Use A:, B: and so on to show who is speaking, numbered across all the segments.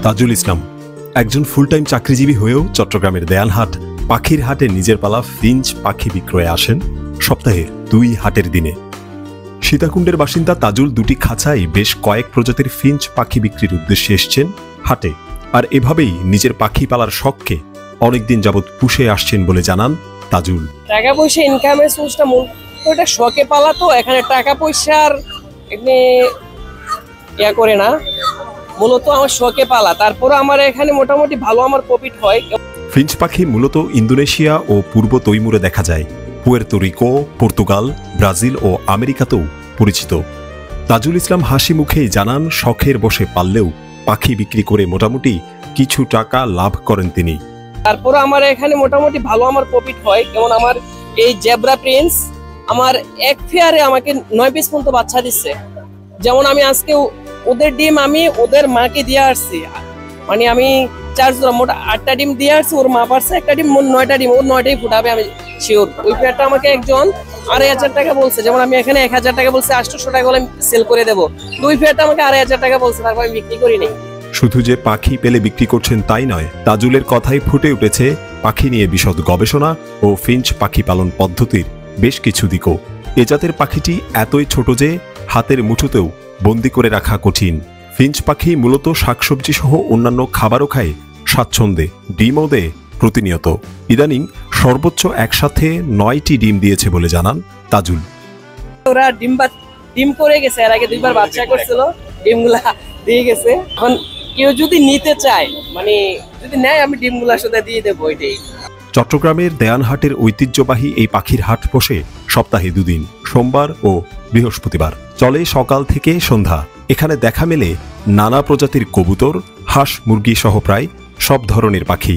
A: তাজুল ইসলাম একজন full time চাকরিজীবী হয়েও চট্টগ্রামের দেয়ানহাট পাখির হাটে নিজের পালা ফিঞ্চ পাখি বিক্রয়ে আসেন সপ্তাহের 2 হাটের দিনে। সীতাকুণ্ডের বাসিন্দা তাজুল দুটি খাঁচায় বেশ কয়েক প্রজাতির ফিঞ্চ পাখি বিক্রির উদ্দেশ্যে এসছেন হাটে, আর এভাবেই নিজের পাখি পালার শখকে অনেকদিন যাবৎ পুষে আসছেন বলে জানান তাজুল।
B: টাকা পয়সা ইনকামের সোর্সটা মূল ওটা শখে পালা, তো এখানে টাকা পয়সার এখানে ইয়া করে না, মূলত আমার শখে পালা। তারপরে আমার এখানে মোটামুটি ভালো আমার প্রফিট হয়।
A: ফিঞ্চ পাখি মূলত ইন্দোনেশিয়া ও পূর্ব তৈমুরে দেখা যায়, পুয়ের্তো রিকো, পর্তুগাল, ব্রাজিল ও আমেরিকাতেও পরিচিত। তাজুল ইসলাম হাসি মুখেই জানান শখের বসে পাললেও পাখি বিক্রি করে মোটামুটি কিছু টাকা লাভ করেন তিনি।
B: তারপরে আমার এখানে মোটামুটি ভালো আমার প্রফিট হয়। যেমন আমার এই জেব্রা প্রিন্স আমার এক ফেয়ারে আমাকে 9 পিস পর্যন্ত বাচ্চা দিচ্ছে। যেমন আমি আজকে ওদের ডিম আমি ওদের মাকে দিয়ে আসছি, মানে আমি 4 জোড়া মোট 8টা ডিম দিয়ে আসছি, ওর মা পারছে একটা ডিম, মোট 9টা ডিম, ওর 9টাই ফুটাবে আমি শিওর। ওই ফেয়ারটা আমাকে একজন 2,500 টাকা বলছে, যেমন আমি এখানে 1000 টাকা বলছে, 800 টাকা বলে সেল করে দেবো। ওই ফেয়ারটা আমাকে 2,500 টাকা বলছে, তারপর আমি বিক্রি করি নাই।
A: শুধু যে পাখি পেলে বিক্রি করছেন তাই নয়, তাজুলের কথাই ফুটে উঠেছে পাখি নিয়ে বিশদ গবেষণা ও ফিঞ্চ পাখি পালন পদ্ধতির বেশ কিছু দিকও। এ জাতের পাখিটি এতই ছোট যে হাতের মুঠোতেও বন্দি করে রাখা কঠিন। ফিঞ্চ পাখি মূলত শাকসবজি সহ অন্যান্য খাবারও খায় স্বাচ্ছন্দ্যে, ডিমও দেয় প্রতিনিয়ত। ইদানিং সর্বোচ্চ একসাথে 9টি ডিম দিয়েছে বলে জানান তাজুল।
B: ওরা ডিম করে গেছে, এর আগে 2বার বাচ্চা করছিল, ডিমগুলা দিয়ে গেছে। এখন কেউ যদি নিতে চায়, মানে যদি নেয়, আমি ডিমগুলা সাথে দিয়ে দেবো। এটাই
A: চট্টগ্রামের দেয়ানহাটের ঐতিহ্যবাহী এই পাখির হাট বসে সপ্তাহে 2 দিন, সোমবার ও বৃহস্পতিবার। চলে সকাল থেকে সন্ধ্যা। এখানে দেখা মেলে নানা প্রজাতির কবুতর, হাঁস, মুরগি সহ প্রায় সব ধরনের পাখি।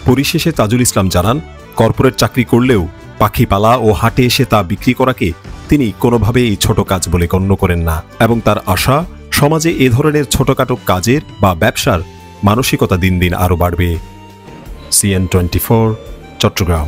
A: পরিশেষে তাজুল ইসলাম জানান, কর্পোরেট চাকরি করলেও পাখি পালা ও হাটে এসে তা বিক্রি করাকে তিনি কোনোভাবেই ছোট কাজ বলে গণ্য করেন না, এবং তার আশা সমাজে এ ধরনের ছোটখাটো কাজের বা ব্যবসার মানসিকতা দিন দিন আরও বাড়বে। CN24 চট্টগ্রাম।